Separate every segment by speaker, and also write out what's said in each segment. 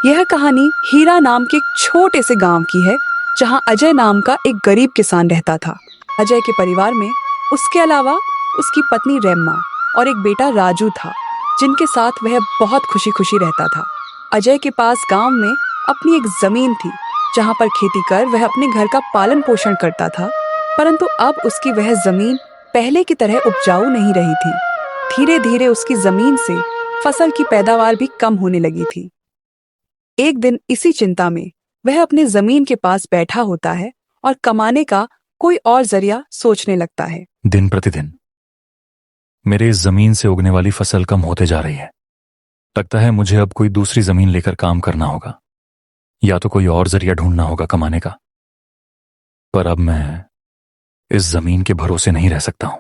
Speaker 1: यह कहानी हीरा नाम के एक छोटे से गांव की है, जहां अजय नाम का एक गरीब किसान रहता था। अजय के परिवार में उसके अलावा उसकी पत्नी रेम्मा और एक बेटा राजू था, जिनके साथ वह बहुत खुशी खुशी रहता था। अजय के पास गांव में अपनी एक जमीन थी, जहां पर खेती कर वह अपने घर का पालन पोषण करता था। परंतु अब उसकी वह जमीन पहले की तरह उपजाऊ नहीं रही थी। धीरे धीरे उसकी जमीन से फसल की पैदावार भी कम होने लगी थी। एक दिन इसी चिंता में वह अपने जमीन के पास बैठा होता है और कमाने का कोई और जरिया सोचने लगता है।
Speaker 2: दिन प्रतिदिन मेरे इस जमीन से उगने वाली फसल कम होते जा रही है। लगता है मुझे अब कोई दूसरी जमीन लेकर काम करना होगा, या तो कोई और जरिया ढूंढना होगा कमाने का। पर अब मैं इस जमीन के भरोसे नहीं रह सकता हूं।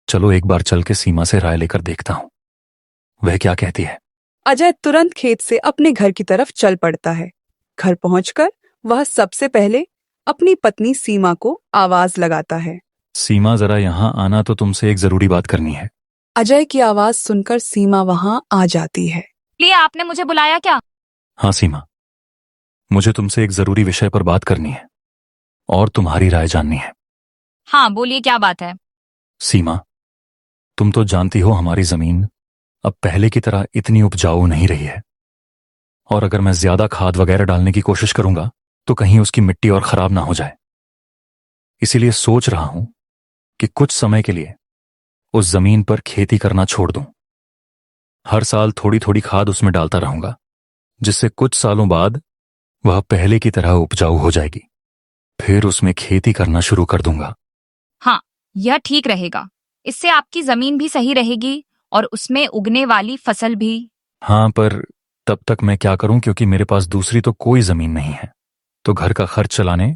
Speaker 2: चलो एक बार चल के सीमा से राय लेकर देखता हूं, वह क्या कहती है।
Speaker 1: अजय तुरंत खेत से अपने घर की तरफ चल पड़ता है। घर पहुंचकर वह सबसे पहले अपनी पत्नी सीमा को आवाज लगाता है।
Speaker 2: सीमा, जरा यहां आना, तो तुमसे एक जरूरी बात करनी है।
Speaker 1: अजय की आवाज सुनकर सीमा वहां आ जाती है।
Speaker 3: लिए आपने मुझे बुलाया क्या?
Speaker 2: हाँ सीमा, मुझे तुमसे एक जरूरी विषय पर बात करनी है और तुम्हारी राय जाननी है।
Speaker 3: हाँ बोलिए, क्या बात है?
Speaker 2: सीमा, तुम तो जानती हो हमारी जमीन अब पहले की तरह इतनी उपजाऊ नहीं रही है, और अगर मैं ज्यादा खाद वगैरह डालने की कोशिश करूंगा तो कहीं उसकी मिट्टी और खराब ना हो जाए। इसीलिए सोच रहा हूं कि कुछ समय के लिए उस जमीन पर खेती करना छोड़ दूं। हर साल थोड़ी थोड़ी खाद उसमें डालता रहूंगा, जिससे कुछ सालों बाद वह पहले की तरह उपजाऊ हो जाएगी। फिर उसमें खेती करना शुरू कर दूंगा।
Speaker 3: हाँ, यह ठीक रहेगा। इससे आपकी जमीन भी सही रहेगी और उसमें उगने वाली फसल भी।
Speaker 2: हाँ, पर तब तक मैं क्या करूं, क्योंकि मेरे पास दूसरी तो कोई जमीन नहीं है। तो घर का खर्च चलाने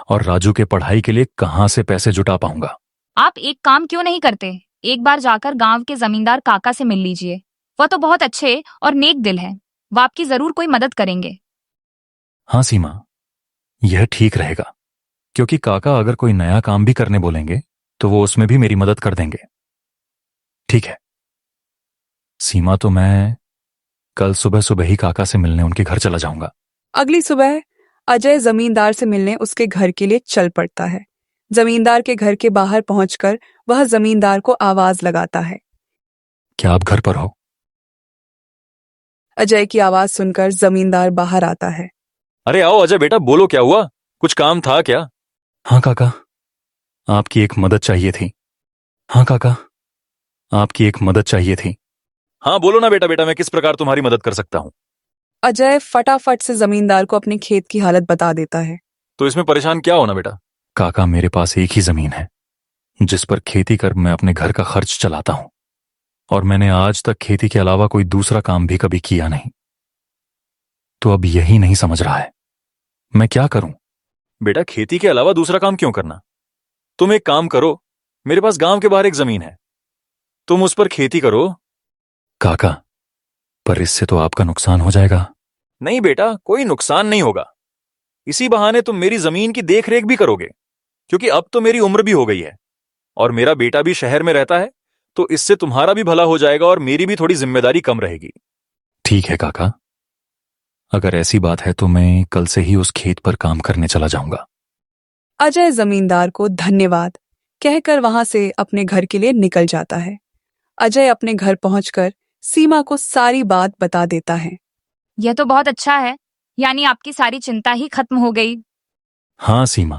Speaker 2: और राजू के पढ़ाई के लिए कहां से पैसे जुटा पाऊंगा।
Speaker 3: आप एक काम क्यों नहीं करते, एक बार जाकर गांव के जमींदार काका से मिल लीजिए। वह तो बहुत अच्छे और नेक दिल है, वह आपकी जरूर कोई मदद करेंगे।
Speaker 2: हाँ सीमा, यह ठीक रहेगा, क्योंकि काका अगर कोई नया काम भी करने बोलेंगे तो वो उसमें भी मेरी मदद कर देंगे। ठीक है सीमा, तो मैं कल सुबह सुबह ही काका से मिलने उनके घर चला जाऊंगा।
Speaker 1: अगली सुबह अजय जमींदार से मिलने उसके घर के लिए चल पड़ता है। जमींदार के घर के बाहर पहुंचकर वह जमींदार को आवाज लगाता है।
Speaker 2: क्या आप घर पर हो?
Speaker 1: अजय की आवाज सुनकर जमींदार बाहर आता है।
Speaker 2: अरे आओ अजय बेटा, बोलो क्या हुआ, कुछ काम था क्या? हाँ काका, आपकी एक मदद चाहिए थी। हाँ काका, आपकी एक मदद चाहिए थी। हाँ बोलो ना बेटा, मैं किस प्रकार तुम्हारी मदद कर सकता हूँ?
Speaker 1: अजय फटाफट से जमींदार को अपने खेत की हालत बता देता है।
Speaker 2: तो इसमें परेशान क्या होना बेटा? काका, मेरे पास एक ही जमीन है जिस पर खेती कर मैं अपने घर का खर्च चलाता हूं, और मैंने आज तक खेती के अलावा कोई दूसरा काम भी कभी किया नहीं। तो अब यही नहीं समझ रहा है मैं क्या करूं। बेटा, खेती के अलावा दूसरा काम क्यों करना? तुम एक काम करो, मेरे पास गांव के बाहर एक जमीन है, तुम उस पर खेती करो। काका, पर इससे तो आपका नुकसान हो जाएगा। नहीं बेटा, कोई नुकसान नहीं होगा। इसी बहाने तुम मेरी जमीन की देखरेख भी करोगे, क्योंकि अब तो मेरी उम्र भी हो गई है और मेरा बेटा भी शहर में रहता है। तो इससे तुम्हारा भी भला हो जाएगा और मेरी भी थोड़ी जिम्मेदारी कम रहेगी। ठीक है काका, अगर ऐसी बात है तो मैं कल से ही उस खेत पर काम करने चला जाऊंगा।
Speaker 1: अजय जमींदार को धन्यवाद कहकर वहां से अपने घर के लिए निकल जाता है। अजय अपने घर पहुंचकर सीमा को सारी बात बता देता है।
Speaker 3: यह तो बहुत अच्छा है, यानी आपकी सारी चिंता ही खत्म हो गई।
Speaker 2: हाँ सीमा,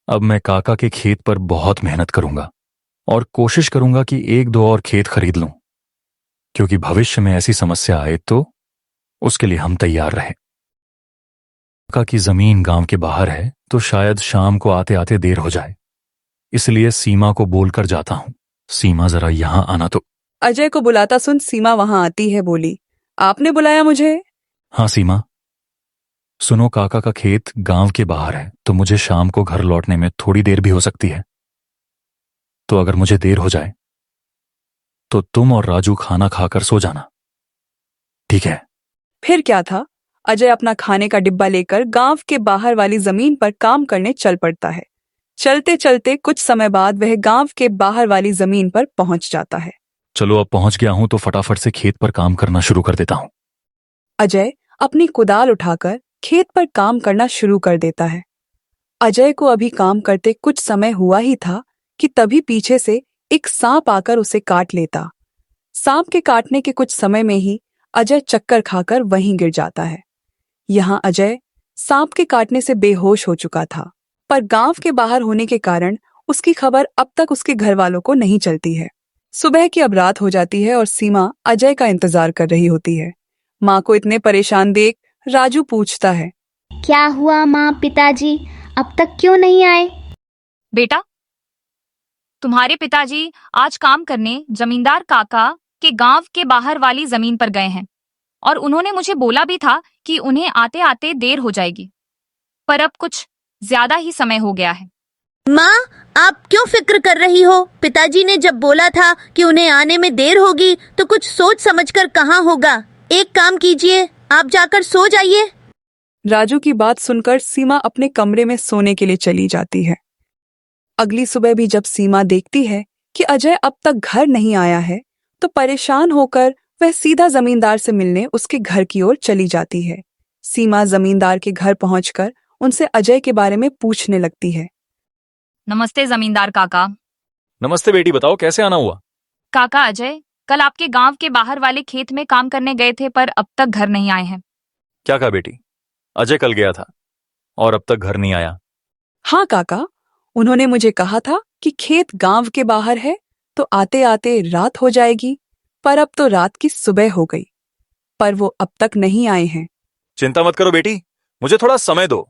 Speaker 2: अब मैं काका के खेत पर बहुत मेहनत करूंगा और कोशिश करूंगा कि एक दो और खेत खरीद लूं, क्योंकि भविष्य में ऐसी समस्या आए तो उसके लिए हम तैयार रहें। काका की जमीन गांव के बाहर है, तो शायद शाम को आते आते देर हो जाए, इसलिए सीमा को बोलकर जाता हूं। सीमा, जरा यहां आना तो।
Speaker 1: अजय को बुलाता सुन सीमा वहां आती है। बोली, आपने बुलाया मुझे?
Speaker 2: हाँ सीमा, सुनो, काका का खेत गांव के बाहर है, तो मुझे शाम को घर लौटने में थोड़ी देर भी हो सकती है। तो अगर मुझे देर हो जाए तो तुम और राजू खाना खाकर सो जाना, ठीक है?
Speaker 1: फिर क्या था, अजय अपना खाने का डिब्बा लेकर गांव के बाहर वाली जमीन पर काम करने चल पड़ता है। चलते चलते कुछ समय बाद वह गांव के बाहर वाली जमीन पर पहुंच जाता है।
Speaker 2: चलो, अब पहुंच गया हूं तो फटाफट से खेत पर काम करना शुरू कर देता हूं।
Speaker 1: अजय अपनी कुदाल उठाकर खेत पर काम करना शुरू कर देता है। अजय को अभी काम करते कुछ समय हुआ ही था कि तभी पीछे से एक सांप आकर उसे काट लेता। सांप के काटने के कुछ समय में ही अजय चक्कर खाकर वहीं गिर जाता है। यहाँ अजय सांप के काटने से बेहोश हो चुका था, पर गांव के बाहर होने के कारण उसकी खबर अब तक उसके घर वालों को नहीं चलती है। सुबह की अब रात हो जाती है और सीमा अजय का इंतजार कर रही होती है। माँ को इतने परेशान देख राजू पूछता है,
Speaker 4: क्या हुआ माँ? पिताजी अब तक क्यों नहीं आए?
Speaker 3: बेटा, तुम्हारे पिताजी आज काम करने जमींदार काका के गांव के बाहर वाली जमीन पर गए हैं और उन्होंने मुझे बोला भी था कि उन्हें आते आते देर हो जाएगी, पर अब कुछ ज्यादा ही समय हो गया है।
Speaker 4: माँ, आप क्यों फिक्र कर रही हो? पिताजी ने जब बोला था कि उन्हें आने में देर होगी तो कुछ सोच समझकर कहाँ होगा। एक काम कीजिए, आप जाकर सो जाइए।
Speaker 1: राजू की बात सुनकर सीमा अपने कमरे में सोने के लिए चली जाती है। अगली सुबह भी जब सीमा देखती है कि अजय अब तक घर नहीं आया है, तो परेशान होकर वह सीधा जमींदार से मिलने उसके घर की ओर चली जाती है। सीमा जमींदार के घर पहुंचकर उनसे अजय के बारे में पूछने लगती है।
Speaker 3: नमस्ते जमींदार काका।
Speaker 2: नमस्ते बेटी, बताओ कैसे आना हुआ?
Speaker 3: काका, अजय कल आपके गांव के बाहर वाले खेत में काम करने गए थे, पर अब तक घर नहीं आए हैं।
Speaker 2: क्या कहा बेटी? अजय कल गया था और अब तक घर नहीं आया?
Speaker 1: हाँ काका, उन्होंने मुझे कहा था कि खेत गांव के बाहर है तो आते आते रात हो जाएगी, पर अब तो रात की सुबह हो गई, पर वो अब तक नहीं आए हैं।
Speaker 2: चिंता मत करो बेटी, मुझे थोड़ा समय दो।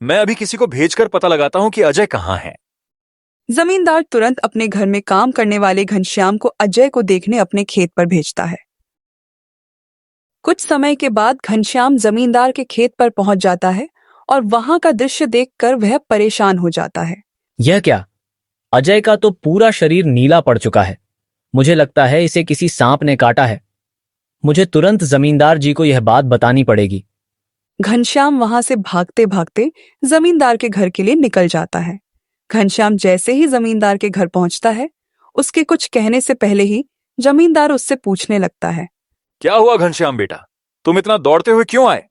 Speaker 2: मैं अभी किसी को भेजकर पता लगाता हूं कि अजय कहाँ है।
Speaker 1: जमींदार तुरंत अपने घर में काम करने वाले घनश्याम को अजय को देखने अपने खेत पर भेजता है। कुछ समय के बाद घनश्याम जमींदार के खेत पर पहुंच जाता है और वहां का दृश्य देखकर वह परेशान हो जाता है।
Speaker 5: यह क्या? अजय का तो पूरा शरीर नीला पड़ चुका है। मुझे लगता है इसे किसी सांप ने काटा है। मुझे तुरंत जमींदार जी को यह बात बतानी पड़ेगी।
Speaker 1: घनश्याम वहां से भागते भागते जमींदार के घर के लिए निकल जाता है। घनश्याम जैसे ही जमींदार के घर पहुंचता है, उसके कुछ कहने से पहले ही जमींदार उससे पूछने लगता है।
Speaker 2: क्या हुआ घनश्याम बेटा, तुम इतना दौड़ते हुए क्यों आए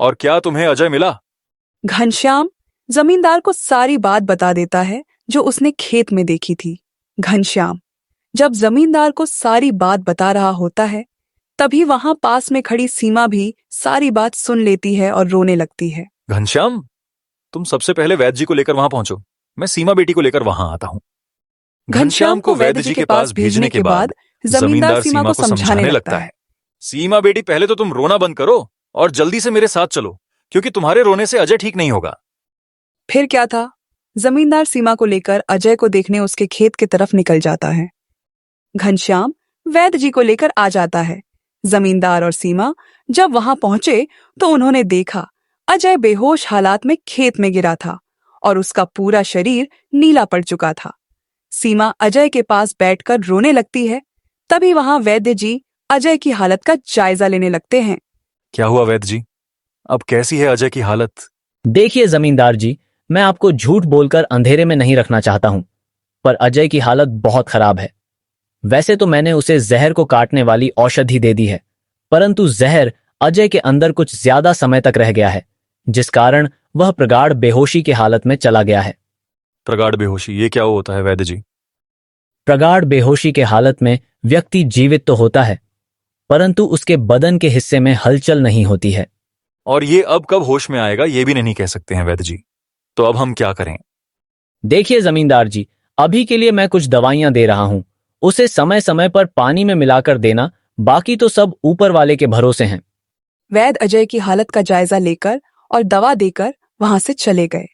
Speaker 2: और क्या तुम्हें अजय मिला?
Speaker 1: घनश्याम जमींदार को सारी बात बता देता है जो उसने खेत में देखी थी। घनश्याम जब जमींदार को सारी बात बता रहा होता है, तभी वहां पास में खड़ी सीमा भी सारी बात सुन लेती है और रोने लगती है।
Speaker 2: घनश्याम, तुम सबसे पहले वैद्य जी को लेकर वहां पहुंचो, मैं सीमा बेटी को लेकर वहां आता हूं। घनश्याम को वैद्य जी के पास भेजने के बाद जमींदार सीमा को समझाने लगता है। सीमा बेटी, पहले तो तुम रोना बंद करो और जल्दी से मेरे साथ चलो, क्योंकि तुम्हारे रोने से अजय ठीक नहीं होगा।
Speaker 1: फिर क्या था, जमींदार सीमा को लेकर अजय को देखने उसके खेत की तरफ निकल जाता है। घनश्याम वैद्य जी को लेकर आ जाता है। जमींदार और सीमा जब वहां पहुंचे तो उन्होंने देखा अजय बेहोश हालात में खेत में गिरा था और उसका पूरा शरीर नीला पड़ चुका था। सीमा अजय के पास बैठकर रोने लगती है। तभी वहां वैद्य जी अजय की हालत का जायजा लेने लगते हैं।
Speaker 2: क्या हुआ वैद्य जी, अब कैसी है अजय की हालत?
Speaker 5: देखिए जमींदार जी, मैं आपको झूठ बोलकर अंधेरे में नहीं रखना चाहता हूं, पर अजय की हालत बहुत खराब है। वैसे तो मैंने उसे जहर को काटने वाली औषधि दे दी है, परंतु जहर अजय के अंदर कुछ ज्यादा समय तक रह गया है, जिस कारण वह प्रगाढ़ बेहोशी की हालत में चला गया है।
Speaker 2: प्रगाढ़ बेहोशी, ये क्या होता है वैद्य जी?
Speaker 5: प्रगाढ़ बेहोशी के हालत में व्यक्ति जीवित तो होता है, परंतु उसके बदन के हिस्से में हलचल नहीं होती है।
Speaker 2: और ये अब कब होश में आएगा ये भी नहीं कह सकते हैं वैद्य जी, तो अब हम क्या करें?
Speaker 5: देखिए जमींदार जी, अभी के लिए मैं कुछ दवाइयां दे रहा हूं, उसे समय समय पर पानी में मिलाकर देना, बाकी तो सब ऊपर वाले के भरोसे हैं।
Speaker 1: वैद्य अजय की हालत का जायजा लेकर और दवा देकर वहां से चले गए।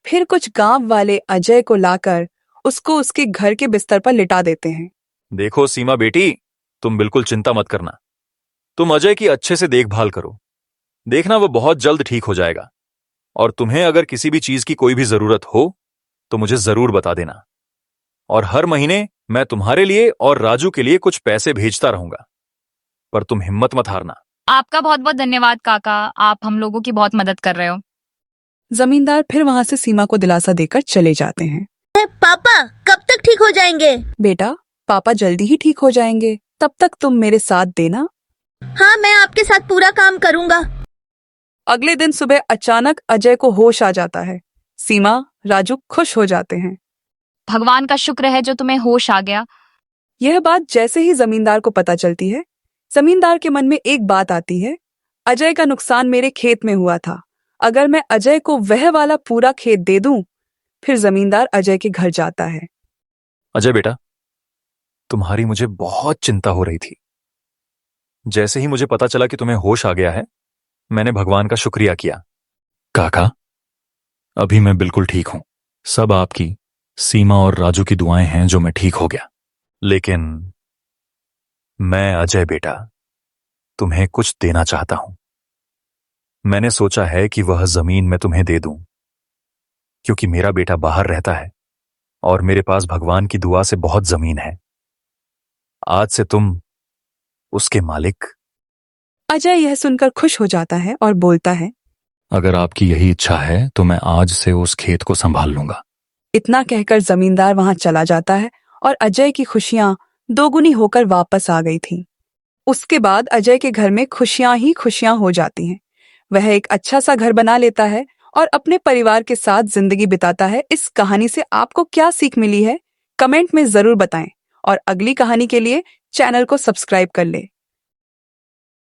Speaker 1: फिर कुछ गांव वाले अजय को लाकर उसको उसके घर के बिस्तर पर लिटा देते हैं।
Speaker 2: देखो सीमा बेटी, तुम बिल्कुल चिंता मत करना, तुम अजय की अच्छे से देखभाल करो, देखना वो बहुत जल्द ठीक हो जाएगा। और तुम्हें अगर किसी भी चीज की कोई भी जरूरत हो तो मुझे जरूर बता देना, और हर महीने मैं तुम्हारे लिए और राजू के लिए कुछ पैसे भेजता रहूंगा, पर तुम हिम्मत मत हारना।
Speaker 3: आपका बहुत बहुत धन्यवाद काका, आप हम लोगों की बहुत मदद कर रहे हो।
Speaker 1: जमींदार फिर वहां से सीमा को दिलासा देकर चले जाते हैं।
Speaker 4: पापा कब तक ठीक हो जाएंगे?
Speaker 1: बेटा, पापा जल्दी ही ठीक हो जाएंगे, तब तक तुम मेरे साथ देना।
Speaker 4: हाँ, मैं आपके साथ पूरा काम करूंगा।
Speaker 1: अगले दिन सुबह अचानक अजय को होश आ जाता है। सीमा, राजू खुश हो जाते हैं।
Speaker 3: भगवान का शुक्र है जो तुम्हें होश आ गया।
Speaker 1: यह बात जैसे ही जमींदार को पता चलती है, जमींदार के मन में एक बात आती है, अजय का नुकसान मेरे खेत में हुआ था। अगर मैं अजय को वह वाला पूरा खेत दे दूं, फिर जमींदार अजय के घर जाता है।
Speaker 2: अजय बेटा, तुम्हारी मुझे बहुत चिंता हो रही थी। जैसे ही मुझे पता चला कि तुम्हें होश आ गया है, मैंने भगवान का शुक्रिया किया। काका, अभी मैं बिल्कुल ठीक हूं। सब आपकी, सीमा और राजू की दुआएं हैं जो मैं ठीक हो गया। लेकिन मैं अजय बेटा तुम्हें कुछ देना चाहता हूं। मैंने सोचा है कि वह जमीन मैं तुम्हें दे दूं, क्योंकि मेरा बेटा बाहर रहता है और मेरे पास भगवान की दुआ से बहुत जमीन है। आज से तुम उसके मालिक।
Speaker 1: अजय यह सुनकर खुश हो जाता है और बोलता है,
Speaker 2: अगर आपकी यही इच्छा है तो मैं आज से उस खेत को संभाल लूंगा।
Speaker 1: इतना कहकर जमींदार वहां चला जाता है और अजय की खुशियां दोगुनी होकर वापस आ गई थीं। उसके बाद अजय के घर में खुशियां ही खुशियां हो जाती हैं। वह एक अच्छा सा घर बना लेता है और अपने परिवार के साथ जिंदगी बिताता है। इस कहानी से आपको क्या सीख मिली है, कमेंट में जरूर बताएं और अगली कहानी के लिए चैनल को सब्सक्राइब कर ले।